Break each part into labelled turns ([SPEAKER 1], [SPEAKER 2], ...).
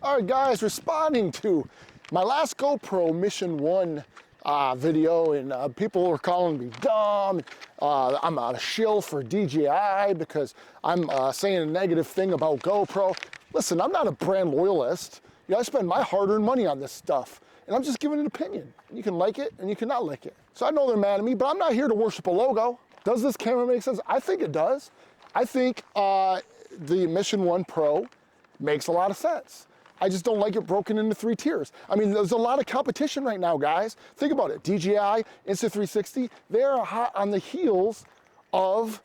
[SPEAKER 1] All right, guys, responding to my last GoPro Mission 1 video, and people were calling me dumb. I'm a shill for DJI because I'm saying a negative thing about GoPro. Listen, I'm not a brand loyalist. You know, I spend my hard-earned money on this stuff, and I'm just giving an opinion. You can like it, and you cannot like it. So I know they're mad at me, but I'm not here to worship a logo. Does this camera make sense? I think it does. I think the Mission 1 Pro makes a lot of sense. I just don't like it broken into 3 tiers. I mean, there's a lot of competition right now, guys. Think about it. DJI, Insta360, they're hot on the heels of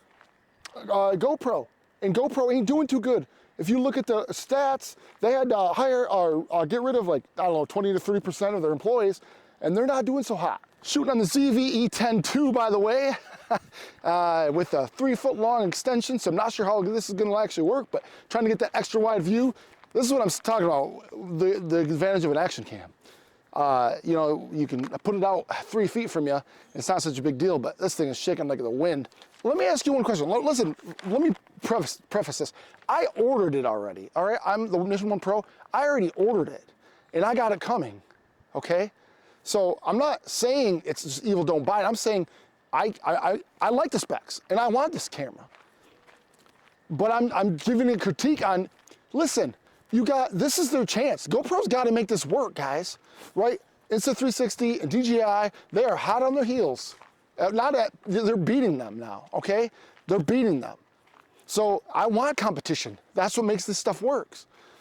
[SPEAKER 1] GoPro. And GoPro ain't doing too good. If you look at the stats, they had to hire or get rid of, like, I don't know, 20 to 30% of their employees, and they're not doing so hot. Shooting on the ZV-E10 II, by the way, with a 3-foot long extension, so I'm not sure how this is gonna actually work, but trying to get that extra wide view. This is what I'm talking about, the advantage of an action cam. You know, you can put it out 3 feet from you, it's not such a big deal, but this thing is shaking like the wind. Let me ask you one question. Listen, let me preface this. I ordered it already, all right? I'm the Mission 1 Pro. I already ordered it, and I got it coming, okay? So I'm not saying it's just evil, don't buy it. I'm saying I like the specs, and I want this camera. But I'm giving a critique on, listen, this is their chance. GoPro's got to make this work, guys, right? Insta360 and DJI, they are hot on their heels. They're beating them now, okay? They're beating them. So I want competition. That's what makes this stuff work.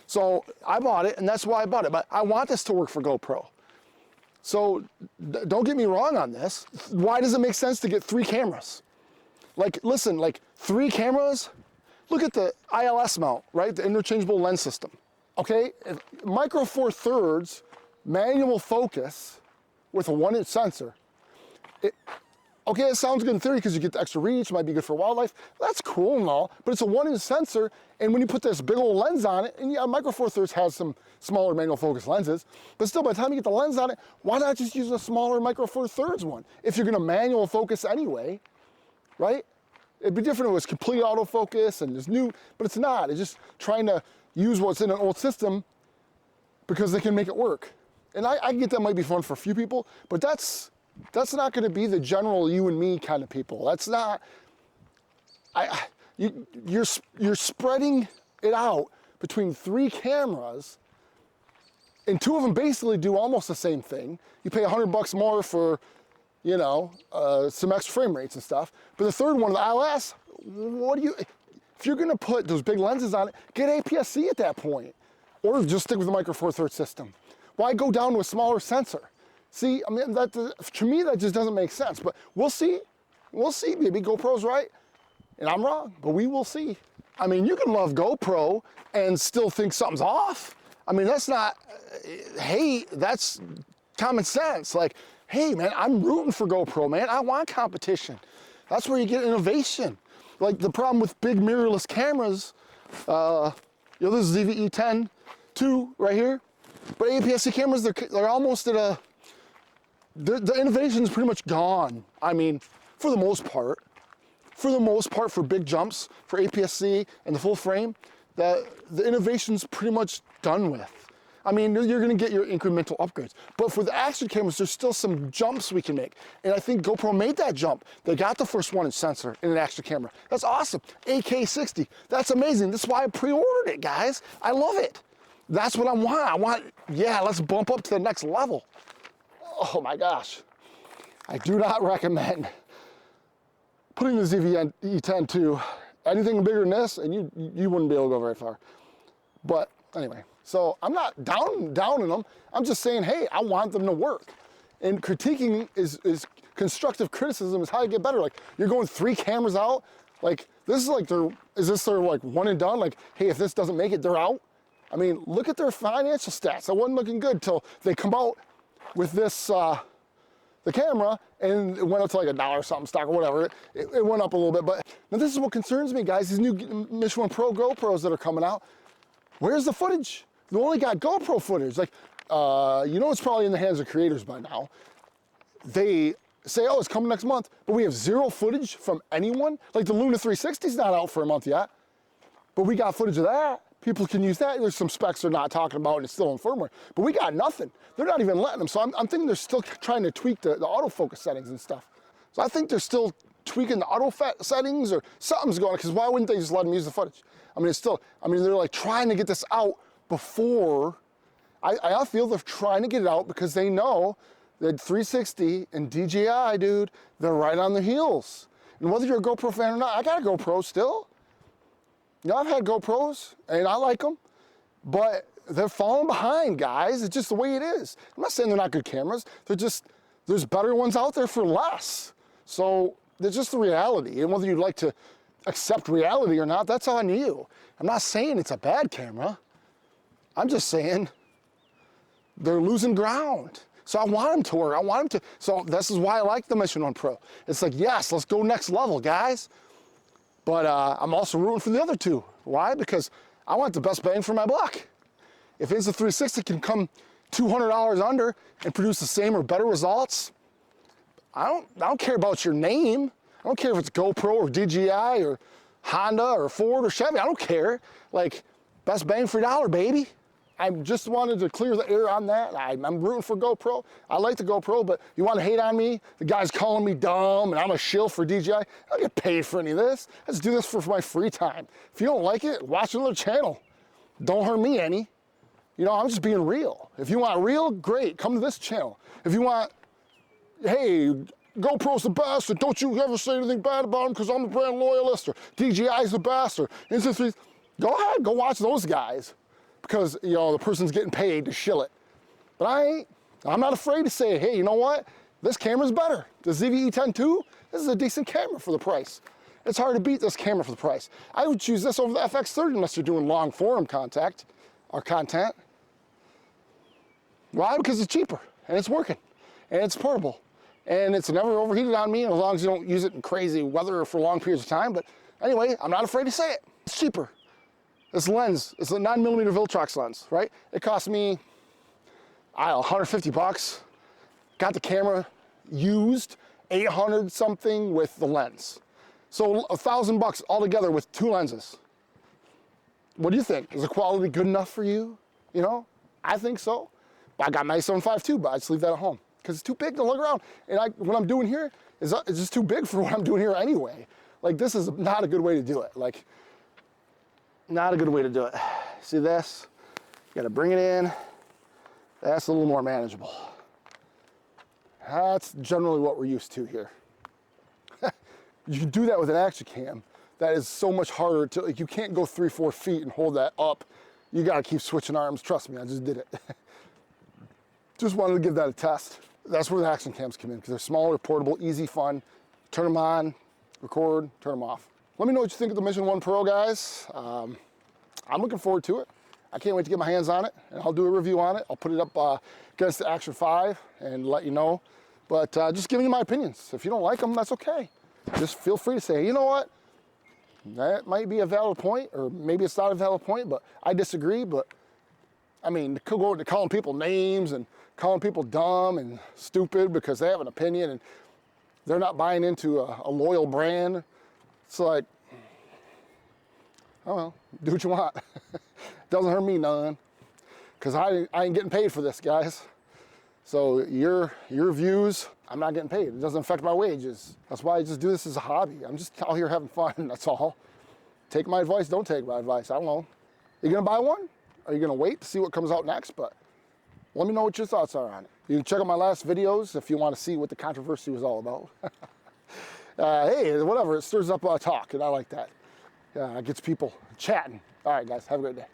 [SPEAKER 1] So I bought it, and that's why I bought it. But I want this to work for GoPro. So don't get me wrong on this. Why does it make sense to get 3 cameras? Like, listen, like 3 cameras? Look at the ILS mount, right? The interchangeable lens system. Okay, micro 4/3 manual focus with a 1-inch sensor. Okay, it sounds good in theory because you get the extra reach, might be good for wildlife. That's cool and all, but it's a 1-inch sensor, and when you put this big old lens on it, and yeah, micro 4/3 has some smaller manual focus lenses, but still, by the time you get the lens on it, why not just use a smaller micro 4/3 one? If you're gonna manual focus anyway, right? It'd be different if it was complete autofocus and it's new, but it's not. It's just trying to use what's in an old system because they can make it work. And I get that might be fun for a few people, but that's not gonna be the general you and me kind of people. That's not, you're spreading it out between 3 cameras, and 2 of them basically do almost the same thing. You pay $100 more for, you know, some extra frame rates and stuff. But the third one, the ILS, if you're gonna put those big lenses on it, get APS-C at that point. Or just stick with the micro 4/3 system. Why go down to a smaller sensor? See, I mean, to me, that just doesn't make sense. But we'll see. We'll see, maybe GoPro's right, and I'm wrong, but we will see. I mean, you can love GoPro and still think something's off. I mean, that's not hate, that's common sense. Like, hey man, I'm rooting for GoPro, man. I want competition. That's where you get innovation. Like the problem with big mirrorless cameras, you know, this is ZV-E10 II right here, but APS-C cameras, they're almost at the innovation's pretty much gone. I mean, for the most part, for big jumps, for APS-C and the full frame, the innovation's pretty much done with. I mean, you're gonna get your incremental upgrades. But for the action cameras, there's still some jumps we can make. And I think GoPro made that jump. They got the first 1-inch sensor in an action camera. That's awesome. AK60, that's amazing. That's why I pre-ordered it, guys. I love it. That's what I want. Yeah, let's bump up to the next level. Oh my gosh. I do not recommend putting the ZV-E10 II, anything bigger than this, and you wouldn't be able to go very far. But anyway. So I'm not downing them. I'm just saying, hey, I want them to work. And critiquing is constructive criticism is how you get better. Like, you're going 3 cameras out. Like, this is like is this their like one and done? Like, hey, if this doesn't make it, they're out. I mean, look at their financial stats. That wasn't looking good till they come out with this, the camera, and it went up to like $1 something stock or whatever. It went up a little bit, but now this is what concerns me, guys. These new Mission 1 Pro GoPros that are coming out. Where's the footage? They only got GoPro footage. Like, you know, it's probably in the hands of creators by now. They say, oh, it's coming next month, but we have 0 footage from anyone. Like the Luna 360's not out for a month yet, but we got footage of that. People can use that. There's some specs they're not talking about and it's still in firmware, but we got nothing. They're not even letting them. So I'm thinking they're still trying to tweak the autofocus settings and stuff. So I think they're still tweaking the auto settings or something's going on, because why wouldn't they just let them use the footage? I mean, they're like trying to get this out before, I feel they're trying to get it out because they know that 360 and DJI, dude, they're right on their heels. And whether you're a GoPro fan or not, I got a GoPro still. You know, I've had GoPros and I like them, but they're falling behind, guys. It's just the way it is. I'm not saying they're not good cameras. There's better ones out there for less. So that's just the reality. And whether you'd like to accept reality or not, that's on you. I'm not saying it's a bad camera. I'm just saying they're losing ground. So I want them to work. I want them to. So this is why I like the Mission 1 Pro. It's like, yes, let's go next level, guys. But I'm also rooting for the other two. Why? Because I want the best bang for my buck. If Insta360 can come $200 under and produce the same or better results, I don't care about your name. I don't care if it's GoPro or DJI or Honda or Ford or Chevy. I don't care. Like, best bang for your dollar, baby. I just wanted to clear the air on that. I'm rooting for GoPro. I like the GoPro, but you want to hate on me? The guy's calling me dumb and I'm a shill for DJI. I don't get paid for any of this. I just do this for my free time. If you don't like it, watch another channel. Don't hurt me any. You know, I'm just being real. If you want real, great, come to this channel. If you want, hey, GoPro's the best, and don't you ever say anything bad about them because I'm a brand loyalist, or DJI's the best, or Insta360, go ahead, go watch those guys. Because, you know, the person's getting paid to shill it. But I'm not afraid to say, hey, you know what? This camera's better. The ZV-E10 II, this is a decent camera for the price. It's hard to beat this camera for the price. I would choose this over the FX30 unless you're doing long form content. Why? Because it's cheaper, and it's working, and it's portable, and it's never overheated on me, as long as you don't use it in crazy weather or for long periods of time. But anyway, I'm not afraid to say it. It's cheaper. This lens, it's a 9mm Viltrox lens, right? It cost me, I don't know, 150 bucks. Got the camera used, 800 something with the lens. So 1,000 bucks altogether with two lenses. What do you think? Is the quality good enough for you? You know, I think so. I got my 7.5 II, but I just leave that at home because it's too big to look around. And what I'm doing here it's just too big for what I'm doing here anyway. Like, this is not a good way to do it. Like, not a good way to do it. See this? You gotta bring it in. That's a little more manageable. That's generally what we're used to here. You can do that with an action cam. That is so much harder to, like, you can't go 3-4 feet and hold that up. You gotta keep switching arms. Trust me, I just did it. Just wanted to give that a test. That's where the action cams come in, because they're smaller, portable, easy, fun. Turn them on, record, turn them off. Let me know what you think of the Mission 1 Pro, guys. I'm looking forward to it. I can't wait to get my hands on it, and I'll do a review on it. I'll put it up against the Action 5 and let you know. But just giving you my opinions. If you don't like them, that's okay. Just feel free to say, you know what? That might be a valid point, or maybe it's not a valid point, but I disagree. But I mean, go to calling people names and calling people dumb and stupid because they have an opinion and they're not buying into a loyal brand. It's like, oh well, do what you want. Doesn't hurt me none, because I ain't getting paid for this, guys. So your views, I'm not getting paid. It doesn't affect my wages. That's why I just do this as a hobby. I'm just out here having fun, that's all. Take my advice, don't take my advice, I don't know. You gonna buy one? Are you gonna wait to see what comes out next? But let me know what your thoughts are on it. You can check out my last videos if you want to see what the controversy was all about. Hey, whatever, it stirs up talk, and I like that. It gets people chatting. All right, guys, have a great day.